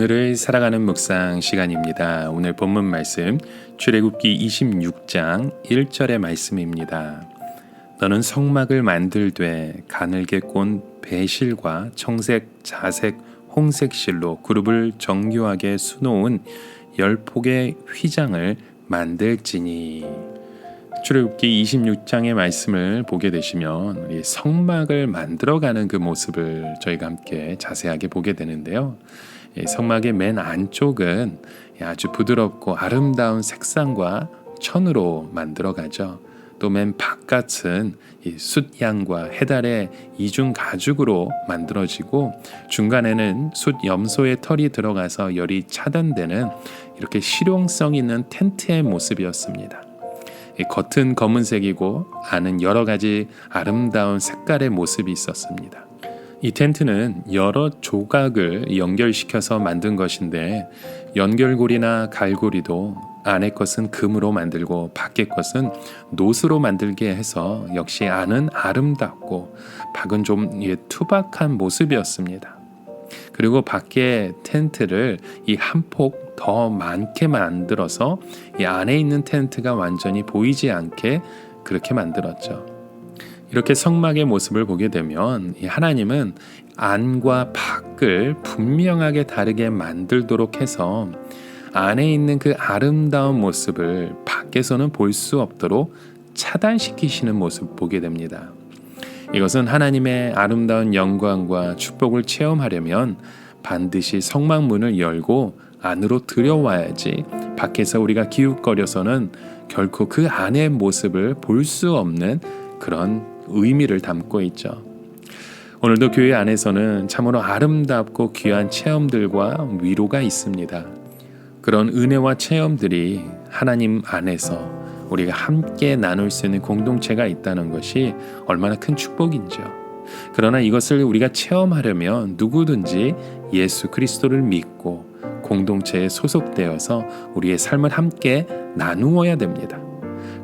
오늘을 살아가는 묵상 시간입니다. 오늘 본문 말씀 출애굽기 26장 1절의 말씀입니다. 너는 성막을 만들되 가늘게 꼰 배실과 청색, 자색, 홍색 실로 그룹을 정교하게 수놓은 10폭의 휘장을 만들지니. 출애굽기 26장의 말씀을 보게 되시면 이 성막을 만들어가는 그 모습을 저희가 함께 자세하게 보게 되는데요. 성막의 맨 안쪽은 아주 부드럽고 아름다운 색상과 천으로 만들어가죠. 또 맨 바깥은 숫양과 해달의 이중 가죽으로 만들어지고 중간에는 숫 염소의 털이 들어가서 열이 차단되는 이렇게 실용성 있는 텐트의 모습이었습니다. 겉은 검은색이고 안은 여러 가지 아름다운 색깔의 모습이 있었습니다. 이 텐트는 여러 조각을 연결시켜서 만든 것인데 연결고리나 갈고리도 안의 것은 금으로 만들고 밖의 것은 노스로 만들게 해서 역시 안은 아름답고 밖은 좀 투박한 모습이었습니다. 그리고 밖의 텐트를 이 한 폭 더 많게 만들어서 이 안에 있는 텐트가 완전히 보이지 않게 그렇게 만들었죠. 이렇게 성막의 모습을 보게 되면 하나님은 안과 밖을 분명하게 다르게 만들도록 해서 안에 있는 그 아름다운 모습을 밖에서는 볼 수 없도록 차단시키시는 모습을 보게 됩니다. 이것은 하나님의 아름다운 영광과 축복을 체험하려면 반드시 성막 문을 열고 안으로 들여와야지 밖에서 우리가 기웃거려서는 결코 그 안의 모습을 볼 수 없는 그런 의미를 담고 있죠. 오늘도 교회 안에서는 참으로 아름답고 귀한 체험들과 위로가 있습니다. 그런 은혜와 체험들이 하나님 안에서 우리가 함께 나눌 수 있는 공동체가 있다는 것이 얼마나 큰 축복인지요. 그러나 이것을 우리가 체험하려면 누구든지 예수 그리스도를 믿고 공동체에 소속되어서 우리의 삶을 함께 나누어야 됩니다.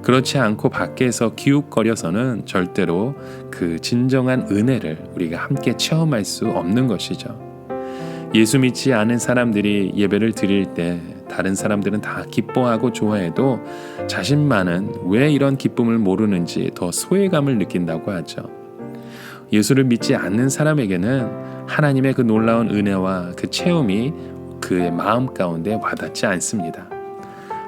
그렇지 않고 밖에서 기웃거려서는 절대로 그 진정한 은혜를 우리가 함께 체험할 수 없는 것이죠. 예수 믿지 않은 사람들이 예배를 드릴 때 다른 사람들은 다 기뻐하고 좋아해도 자신만은 왜 이런 기쁨을 모르는지 더 소외감을 느낀다고 하죠. 예수를 믿지 않는 사람에게는 하나님의 그 놀라운 은혜와 그 체험이 그의 마음 가운데 와닿지 않습니다.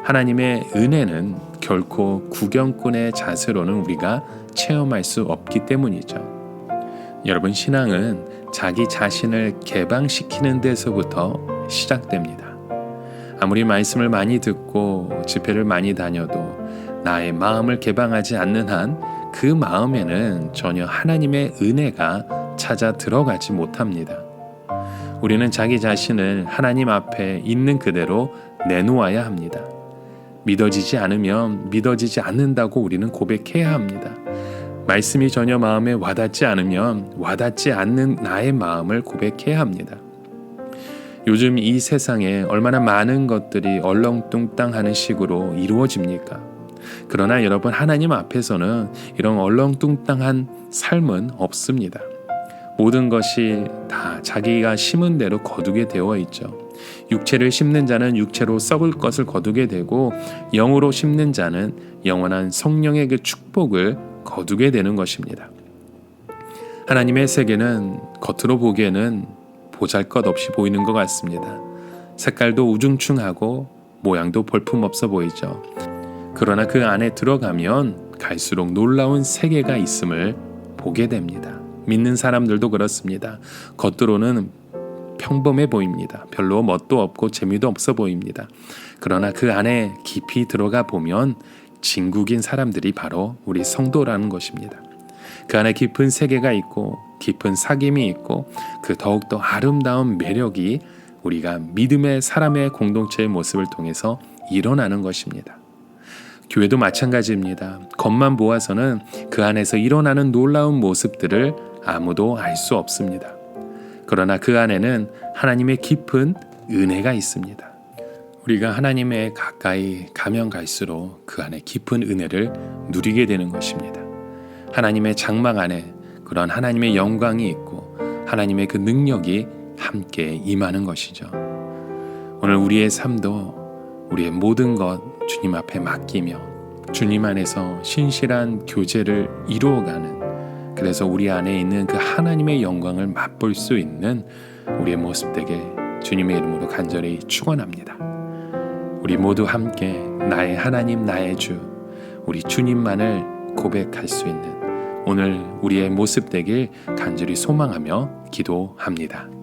하나님의 은혜는 결코 구경꾼의 자세로는 우리가 체험할 수 없기 때문이죠. 여러분, 신앙은 자기 자신을 개방시키는 데서부터 시작됩니다. 아무리 말씀을 많이 듣고 집회를 많이 다녀도 나의 마음을 개방하지 않는 한 그 마음에는 전혀 하나님의 은혜가 찾아 들어가지 못합니다. 우리는 자기 자신을 하나님 앞에 있는 그대로 내놓아야 합니다. 믿어지지 않으면 믿어지지 않는다고 우리는 고백해야 합니다. 말씀이 전혀 마음에 와닿지 않으면 와닿지 않는 나의 마음을 고백해야 합니다. 요즘 이 세상에 얼마나 많은 것들이 얼렁뚱땅하는 식으로 이루어집니까? 그러나 여러분, 하나님 앞에서는 이런 얼렁뚱땅한 삶은 없습니다. 모든 것이 다 자기가 심은 대로 거두게 되어 있죠. 육체를 심는 자는 육체로 썩을 것을 거두게 되고 영으로 심는 자는 영원한 성령의 그 축복을 거두게 되는 것입니다. 하나님의 세계는 겉으로 보기에는 보잘것없이 보이는 것 같습니다. 색깔도 우중충하고 모양도 볼품없어 보이죠. 그러나 그 안에 들어가면 갈수록 놀라운 세계가 있음을 보게 됩니다. 믿는 사람들도 그렇습니다. 겉으로는 평범해 보입니다. 별로 멋도 없고 재미도 없어 보입니다. 그러나 그 안에 깊이 들어가 보면 진국인 사람들이 바로 우리 성도라는 것입니다. 그 안에 깊은 세계가 있고 깊은 사귐이 있고 그 더욱더 아름다운 매력이 우리가 믿음의 사람의 공동체의 모습을 통해서 일어나는 것입니다. 교회도 마찬가지입니다. 겉만 보아서는 그 안에서 일어나는 놀라운 모습들을 아무도 알 수 없습니다. 그러나 그 안에는 하나님의 깊은 은혜가 있습니다. 우리가 하나님의 가까이 가면 갈수록 그 안에 깊은 은혜를 누리게 되는 것입니다. 하나님의 장막 안에 그런 하나님의 영광이 있고 하나님의 그 능력이 함께 임하는 것이죠. 오늘 우리의 삶도 우리의 모든 것 주님 앞에 맡기며 주님 안에서 신실한 교제를 이루어가는, 그래서 우리 안에 있는 그 하나님의 영광을 맛볼 수 있는 우리의 모습 되게 주님의 이름으로 간절히 축원합니다. 우리 모두 함께 나의 하나님, 나의 주, 우리 주님만을 고백할 수 있는 오늘 우리의 모습 되길 간절히 소망하며 기도합니다.